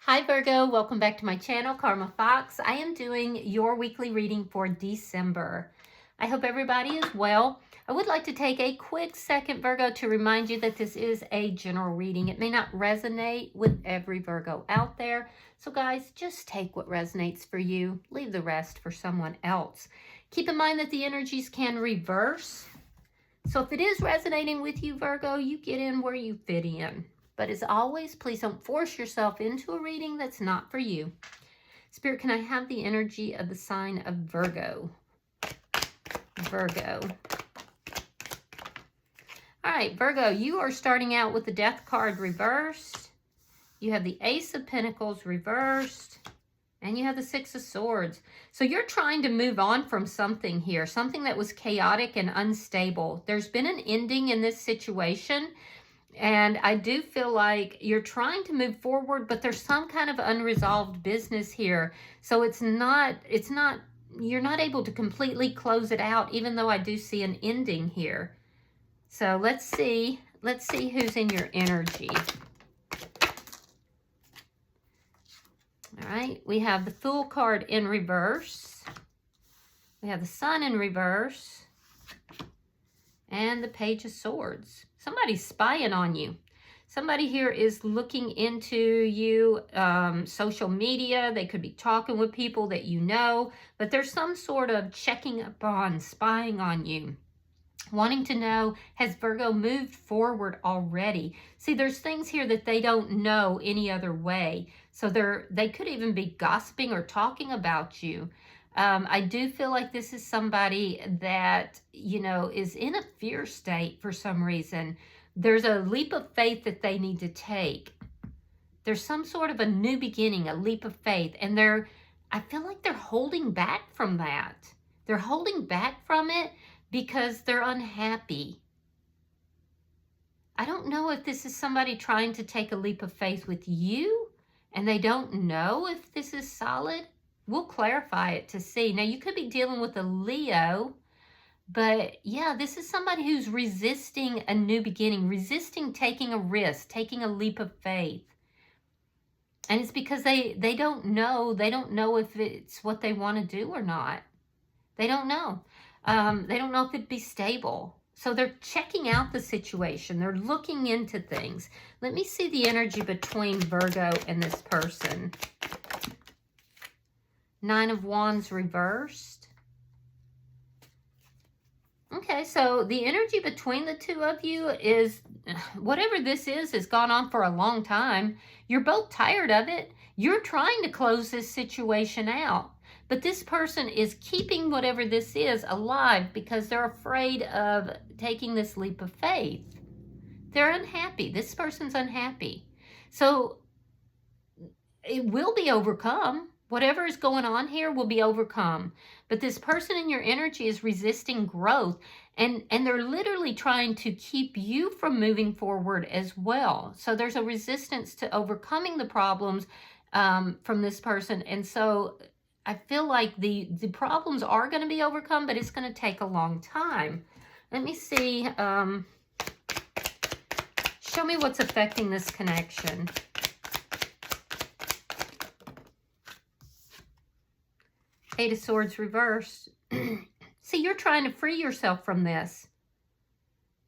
Hi Virgo, welcome back to my channel, Karma Fox. I am doing your weekly reading for December. I hope everybody is well. I would like to take a quick second, Virgo, to remind you that this is a general reading. It may not resonate with every Virgo out there. So guys, just take what resonates for you. Leave the rest for someone else. Keep in mind that the energies can reverse. So if it is resonating with you, Virgo, you get in where you fit in. But as always, please don't force yourself into a reading that's not for you. Spirit, can I have the energy of the sign of Virgo? Virgo. All right, Virgo, you are starting out with the Death card reversed. You have the Ace of Pentacles reversed. And you have the Six of Swords. So you're trying to move on from something here, something that was chaotic and unstable. There's been an ending in this situation. And I do feel like you're trying to move forward, but there's some kind of unresolved business here. So you're not able to completely close it out, even though I do see an ending here. So let's see who's in your energy. All right, we have the Fool card in reverse. We have the Sun in reverse. And the Page of Swords. Somebody's spying on you. Somebody here is looking into you, social media. They could be talking with people that you know, but there's some sort of checking up on, spying on you. Wanting to know, has Virgo moved forward already? See, there's things here that they don't know any other way. So they could even be gossiping or talking about you. I do feel like this is somebody that, is in a fear state for some reason. There's a leap of faith that they need to take. There's some sort of a new beginning, a leap of faith. And I feel like they're holding back from that. They're holding back from it because they're unhappy. I don't know if this is somebody trying to take a leap of faith with you and they don't know if this is solid. We'll clarify it to see. Now, you could be dealing with a Leo, but yeah, this is somebody who's resisting a new beginning, resisting taking a risk, taking a leap of faith. And it's because they don't know. They don't know if it's what they want to do or not. They don't know. They don't know if it'd be stable. So they're checking out the situation. They're looking into things. Let me see the energy between Virgo and this person. Nine of Wands reversed. Okay, so the energy between the two of you is, whatever this is, has gone on for a long time. You're both tired of it. You're trying to close this situation out. But this person is keeping whatever this is alive because they're afraid of taking this leap of faith. They're unhappy. This person's unhappy. So it will be overcome. Whatever is going on here will be overcome. But this person in your energy is resisting growth. And they're literally trying to keep you from moving forward as well. So there's a resistance to overcoming the problems from this person. And so I feel like the problems are going to be overcome, but it's going to take a long time. Let me see. Show me what's affecting this connection. Eight of Swords reversed. See, you're trying to free yourself from this.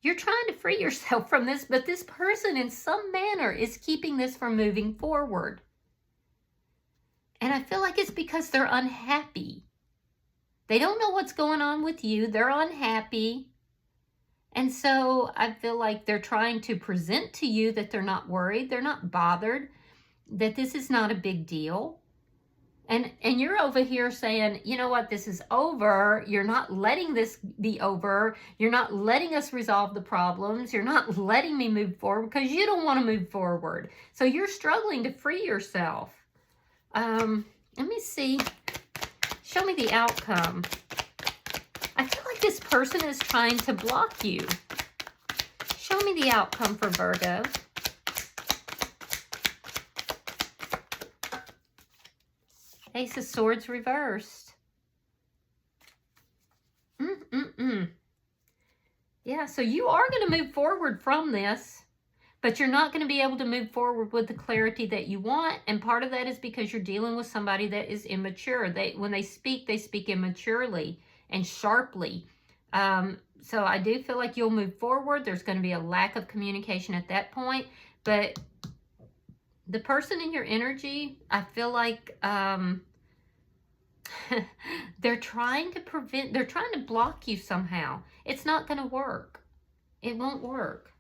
You're trying to free yourself from this, but this person in some manner is keeping this from moving forward. And I feel like it's because they're unhappy. They don't know what's going on with you. They're unhappy. And so I feel like they're trying to present to you that they're not worried. They're not bothered. That this is not a big deal. And you're over here saying, you know what, this is over. You're not letting this be over. You're not letting us resolve the problems. You're not letting me move forward because you don't want to move forward. So you're struggling to free yourself. Let me see. Show me the outcome. I feel like this person is trying to block you. Show me the outcome for Virgo. Ace of Swords reversed. Yeah, so you are going to move forward from this. But you're not going to be able to move forward with the clarity that you want. And part of that is because you're dealing with somebody that is immature. When they speak immaturely and sharply. So I do feel like you'll move forward. There's going to be a lack of communication at that point. But the person in your energy, I feel like they're trying to block you somehow. It's not going to work. It won't work.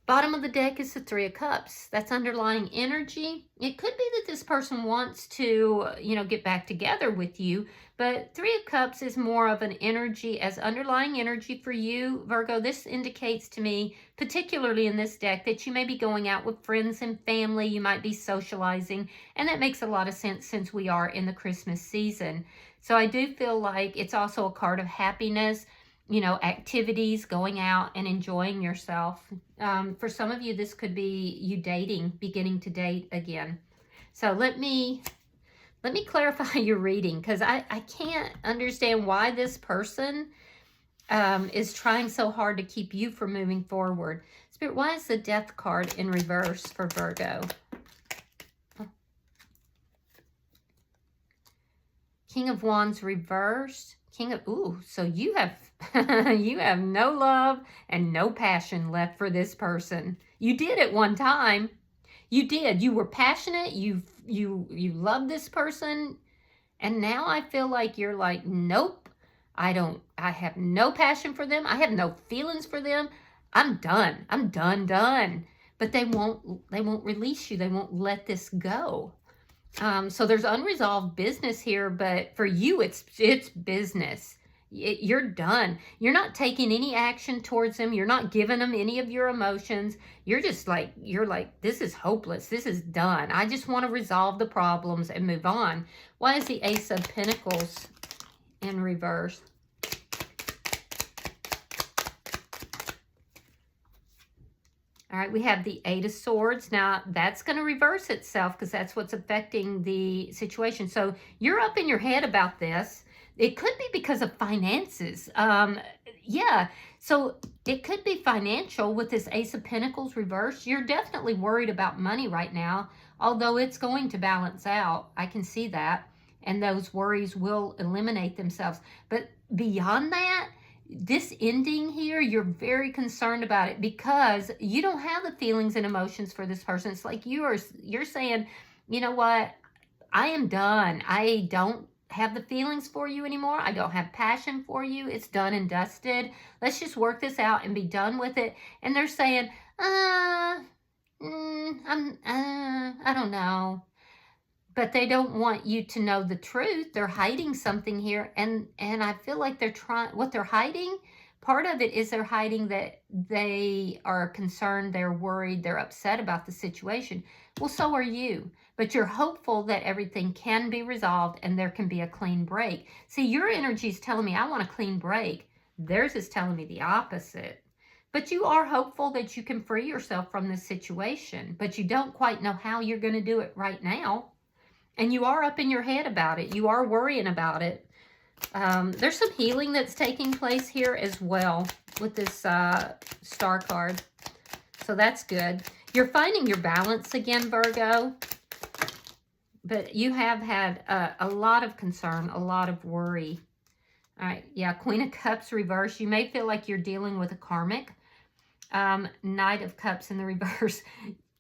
Bottom of the deck is the Three of Cups. That's underlying energy. It could be that this person wants to, get back together with you, but Three of Cups is more of an energy as underlying energy for you, Virgo. This indicates to me, particularly in this deck, that you may be going out with friends and family. You might be socializing, and that makes a lot of sense since we are in the Christmas season. So I do feel like it's also a card of happiness, activities, going out and enjoying yourself. For some of you, this could be you dating, beginning to date again. So let me clarify your reading, because I can't understand why this person is trying so hard to keep you from moving forward. Spirit, why is the Death card in reverse for Virgo? King of Wands reversed. So you have you have no love and no passion left for this person. You did at one time. You did. You were passionate. You loved this person. And now I feel like you're like, nope, I have no passion for them. I have no feelings for them. I'm done. I'm done. But they won't release you. They won't let this go. So there's unresolved business here, but for you, it's business. You're done. You're not taking any action towards them. You're not giving them any of your emotions. You're like, this is hopeless. This is done. I just want to resolve the problems and move on. Why is the Ace of Pentacles in reverse? All right, we have the Eight of Swords. Now, that's going to reverse itself because that's what's affecting the situation. So you're up in your head about this. It could be because of finances. Yeah, so it could be financial with this Ace of Pentacles reversed. You're definitely worried about money right now, although it's going to balance out. I can see that. And those worries will eliminate themselves. But beyond that, this ending here, you're very concerned about it because you don't have the feelings and emotions for this person. It's like you're saying, you know what? I am done. I don't have the feelings for you anymore. I don't have passion for you. It's done and dusted. Let's just work this out and be done with it. And they're saying, I don't know. But they don't want you to know the truth. They're hiding something here. And I feel like what they're hiding, part of it is they're hiding that they are concerned, they're worried, they're upset about the situation. Well, so are you. But you're hopeful that everything can be resolved and there can be a clean break. See, your energy is telling me I want a clean break. Theirs is telling me the opposite. But you are hopeful that you can free yourself from this situation. But you don't quite know how you're going to do it right now. And you are up in your head about it. You are worrying about it. There's some healing that's taking place here as well with this star card. So that's good. You're finding your balance again, Virgo. But you have had a lot of concern, a lot of worry. All right, yeah, Queen of Cups reverse. You may feel like you're dealing with a karmic. Knight of Cups in the reverse.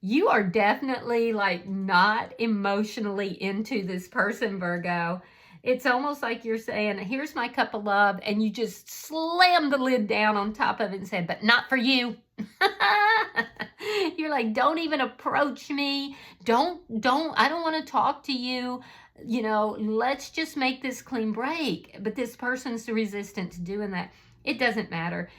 You are definitely like not emotionally into this person, Virgo. It's almost like you're saying, here's my cup of love, and you just slam the lid down on top of it and said, but not for you. You're like, don't even approach me. I don't want to talk to you. Let's just make this clean break. But this person's resistant to doing that. It doesn't matter.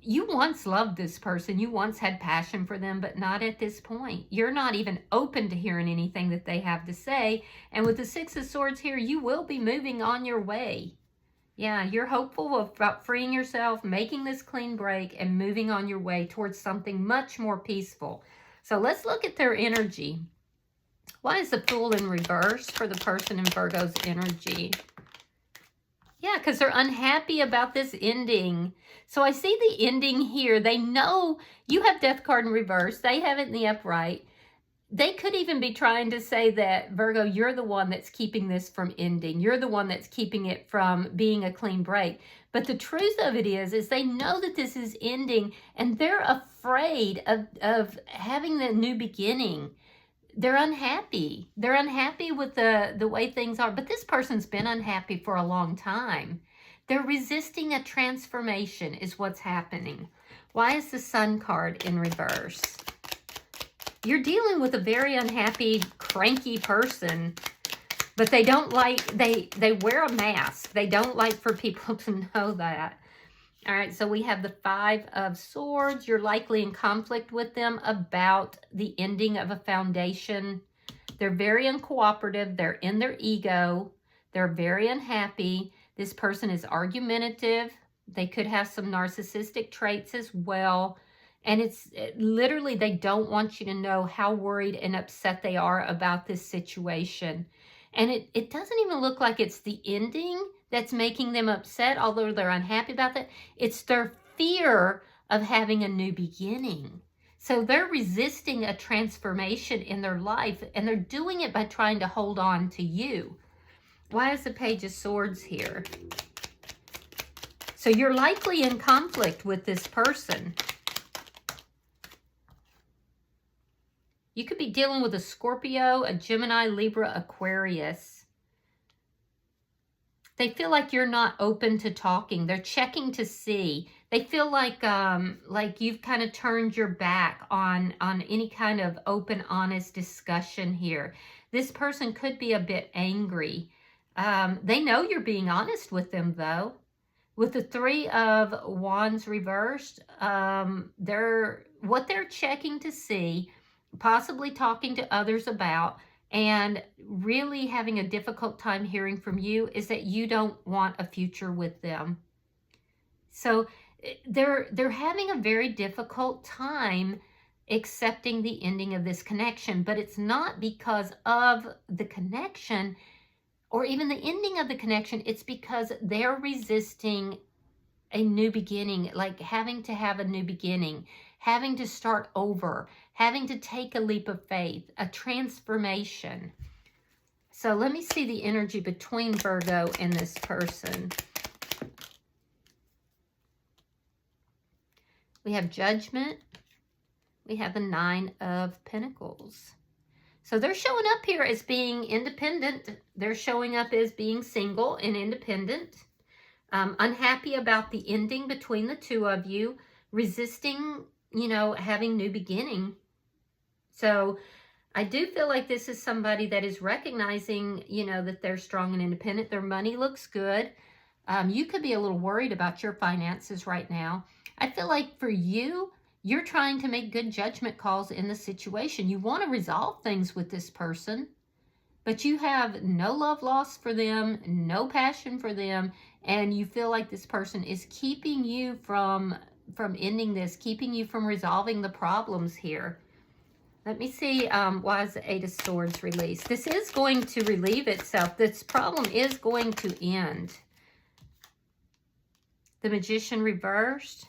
You once loved this person. You once had passion for them, but not at this point. You're not even open to hearing anything that they have to say. And with the Six of Swords here, you will be moving on your way. Yeah, you're hopeful about freeing yourself, making this clean break, and moving on your way towards something much more peaceful. So let's look at their energy. Why is the Fool in reverse for the person in Virgo's energy? Yeah, because they're unhappy about this ending. So I see the ending here. They know you have Death card in reverse. They have it in the upright. They could even be trying to say that, Virgo, you're the one that's keeping this from ending. You're the one that's keeping it from being a clean break. But the truth of it is they know that this is ending, and they're afraid of having the new beginning. They're unhappy. They're unhappy with the way things are. But this person's been unhappy for a long time. They're resisting a transformation is what's happening. Why is the Sun card in reverse? You're dealing with a very unhappy, cranky person, but they don't like, they wear a mask. They don't like for people to know that. All right, so we have the Five of Swords. You're likely in conflict with them about the ending of a foundation. They're very uncooperative. They're in their ego. They're very unhappy. This person is argumentative. They could have some narcissistic traits as well. And it's literally, they don't want you to know how worried and upset they are about this situation. And it doesn't even look like it's the ending that's making them upset, although they're unhappy about that. It's their fear of having a new beginning. So they're resisting a transformation in their life, and they're doing it by trying to hold on to you. Why is the Page of Swords here? So you're likely in conflict with this person. You could be dealing with a Scorpio, a Gemini, Libra, Aquarius. They feel like you're not open to talking. They're checking to see. They feel like you've kind of turned your back on any kind of open, honest discussion here. This person could be a bit angry. They know you're being honest with them, though. With the Three of Wands reversed, what they're checking to see, possibly talking to others about, and really having a difficult time hearing from you is that you don't want a future with them. So they're having a very difficult time accepting the ending of this connection, but it's not because of the connection or even the ending of the connection. It's because they're resisting a new beginning, like having to have a new beginning, having to start over, having to take a leap of faith, a transformation. So let me see the energy between Virgo and this person. We have Judgment. We have the Nine of Pentacles. So they're showing up here as being independent. They're showing up as being single and independent. Unhappy about the ending between the two of you, resisting, having new beginning. So I do feel like this is somebody that is recognizing, that they're strong and independent. Their money looks good. You could be a little worried about your finances right now. I feel like for you, you're trying to make good judgment calls in the situation. You want to resolve things with this person, but you have no love lost for them, no passion for them, and you feel like this person is keeping you from ending this, keeping you from resolving the problems here. Let me see, why is the Eight of Swords released? This is going to relieve itself. This problem is going to end. The Magician reversed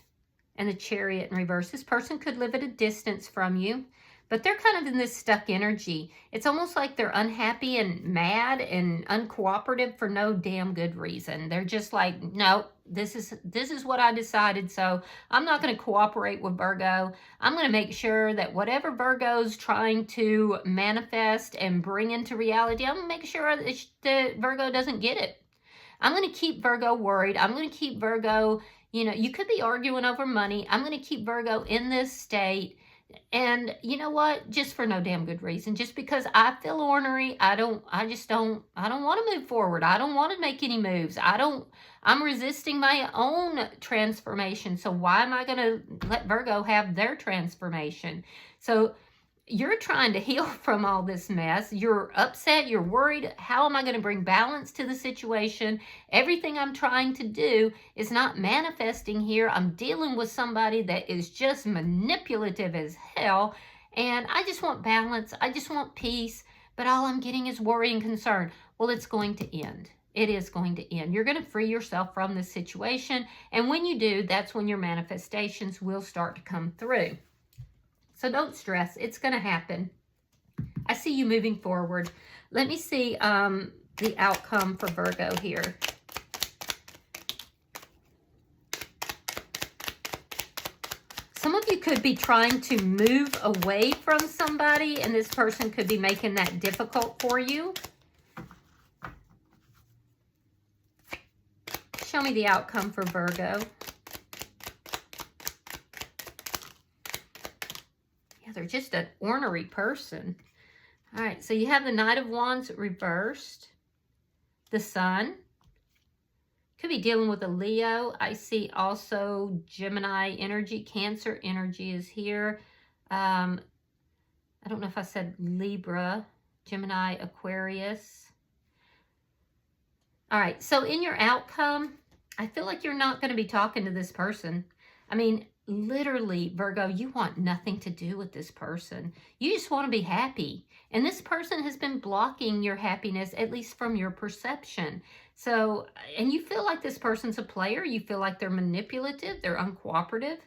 and the Chariot in reverse. This person could live at a distance from you, but they're kind of in this stuck energy. It's almost like they're unhappy and mad and uncooperative for no damn good reason. They're just like, no, this is what I decided, so I'm not going to cooperate with Virgo. I'm going to make sure that whatever Virgo's trying to manifest and bring into reality, I'm going to make sure that Virgo doesn't get it. I'm going to keep Virgo worried. I'm going to keep Virgo, you could be arguing over money. I'm going to keep Virgo in this state. And you know what? Just for no damn good reason. Just because I feel ornery, I don't want to move forward. I don't want to make any moves. I'm resisting my own transformation. So why am I going to let Virgo have their transformation? So you're trying to heal from all this mess. You're upset. You're worried. How am I going to bring balance to the situation? Everything I'm trying to do is not manifesting here. I'm dealing with somebody that is just manipulative as hell. And I just want balance. I just want peace. But all I'm getting is worry and concern. Well, it's going to end. It is going to end. You're going to free yourself from this situation. And when you do, that's when your manifestations will start to come through. So don't stress. It's going to happen. I see you moving forward. Let me see the outcome for Virgo here. Some of you could be trying to move away from somebody, and this person could be making that difficult for you. Show me the outcome for Virgo. Yeah, they're just an ornery person. All right, so you have the Knight of Wands reversed. The Sun. Could be dealing with a Leo. I see also Gemini energy. Cancer energy is here. I don't know if I said Libra, Gemini, Aquarius. All right, so in your outcome, I feel like you're not going to be talking to this person. I mean, literally, Virgo, you want nothing to do with this person. You just want to be happy. And this person has been blocking your happiness, at least from your perception. So, and you feel like this person's a player. You feel like they're manipulative. They're uncooperative.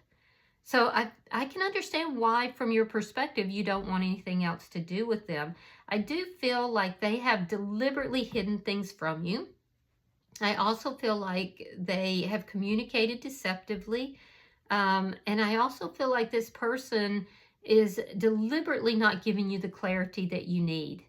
So I can understand why, from your perspective, you don't want anything else to do with them. I do feel like they have deliberately hidden things from you. I also feel like they have communicated deceptively. And I also feel like this person is deliberately not giving you the clarity that you need.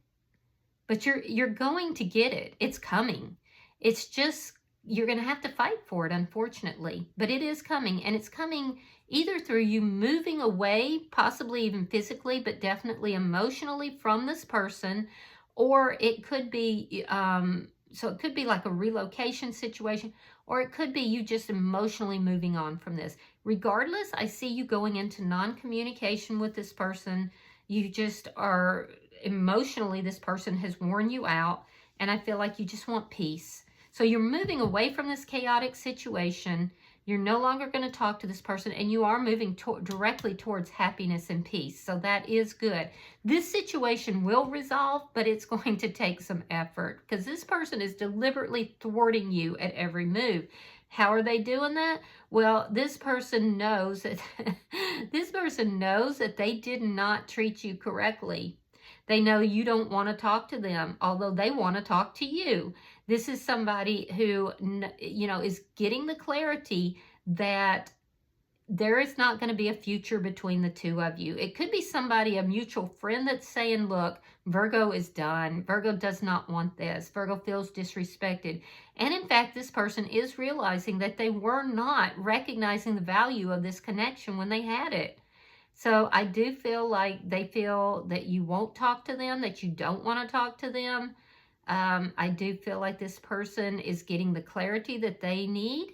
But you're going to get it. It's coming. It's just, you're going to have to fight for it, unfortunately. But it is coming. And it's coming either through you moving away, possibly even physically, but definitely emotionally from this person. Or it could be, so it could be like a relocation situation. Or it could be you just emotionally moving on from this. Regardless, I see you going into non-communication with this person. You just are emotionally, this person has worn you out. And I feel like you just want peace. So you're moving away from this chaotic situation. You're no longer going to talk to this person. And you are moving directly towards happiness and peace. So that is good. This situation will resolve, but it's going to take some effort. Because this person is deliberately thwarting you at every move. How are they doing that? Well, this person knows that they did not treat you correctly. They know you don't want to talk to them, although they want to talk to you. This is somebody who, is getting the clarity that there is not going to be a future between the two of you. It could be somebody, a mutual friend, that's saying, look, Virgo is done. Virgo does not want this. Virgo feels disrespected. And in fact, this person is realizing that they were not recognizing the value of this connection when they had it. So I do feel like they feel that you won't talk to them, that you don't want to talk to them. I do feel like this person is getting the clarity that they need.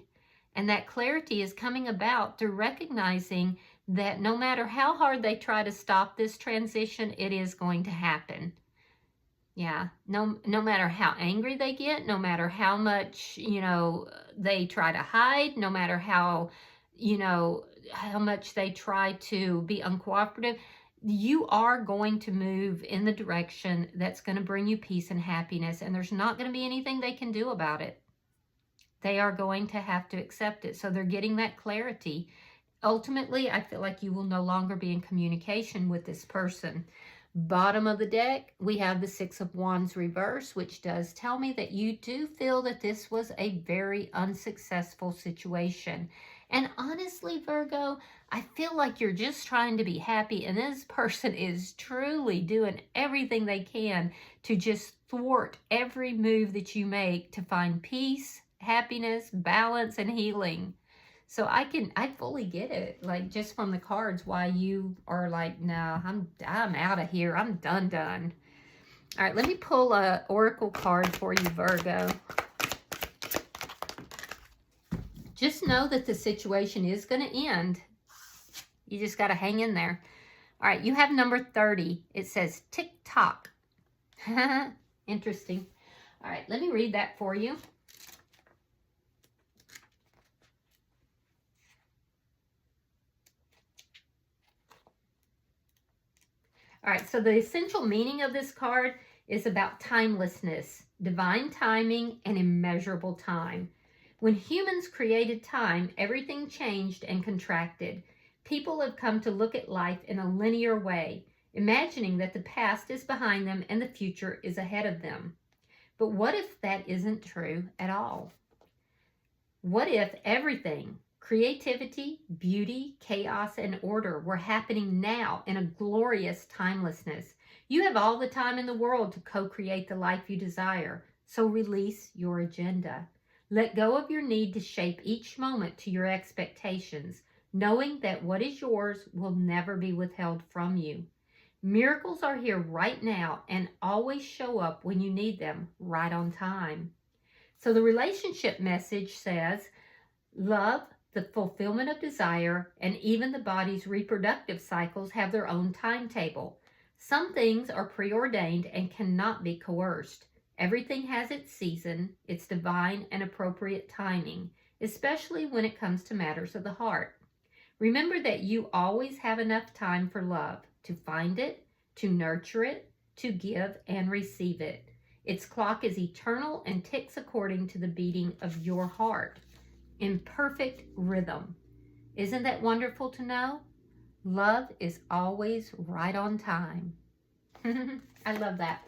And that clarity is coming about through recognizing that no matter how hard they try to stop this transition, it is going to happen. Yeah, no matter how angry they get, no matter how much, they try to hide, no matter how much they try to be uncooperative, you are going to move in the direction that's going to bring you peace and happiness. And there's not going to be anything they can do about it. They are going to have to accept it. So they're getting that clarity. Ultimately, I feel like you will no longer be in communication with this person. Bottom of the deck, we have the Six of Wands reverse, which does tell me that you do feel that this was a very unsuccessful situation. And honestly, Virgo, I feel like you're just trying to be happy, and this person is truly doing everything they can to just thwart every move that you make to find peace, happiness, balance, and healing. So I fully get it, like just from the cards, why you are like, no, I'm out of here. I'm done. All right, let me pull a oracle card for you, Virgo. Just know that the situation is going to end. You just got to hang in there. All right, you have number 30. It says tick-tock. Interesting. All right, let me read that for you. All right, so the essential meaning of this card is about timelessness, divine timing, and immeasurable time. When humans created time, everything changed and contracted. People have come to look at life in a linear way, imagining that the past is behind them and the future is ahead of them. But what if that isn't true at all? What if everything, creativity, beauty, chaos, and order, were happening now in a glorious timelessness? You have all the time in the world to co-create the life you desire, so release your agenda. Let go of your need to shape each moment to your expectations, knowing that what is yours will never be withheld from you. Miracles are here right now and always show up when you need them, right on time. So the relationship message says, love, the fulfillment of desire, and even the body's reproductive cycles have their own timetable. Some things are preordained and cannot be coerced. Everything has its season, its divine and appropriate timing, especially when it comes to matters of the heart. Remember that you always have enough time for love, to find it, to nurture it, to give and receive it. Its clock is eternal and ticks according to the beating of your heart, in perfect rhythm. Isn't that wonderful to know? Love is always right on time. I love that.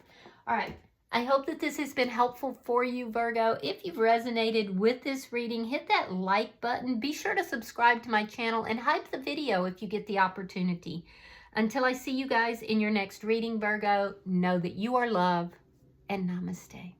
All right. I hope that this has been helpful for you, Virgo. If you've resonated with this reading, hit that like button. Be sure to subscribe to my channel and hype the video if you get the opportunity. Until I see you guys in your next reading, Virgo, know that you are loved, and namaste.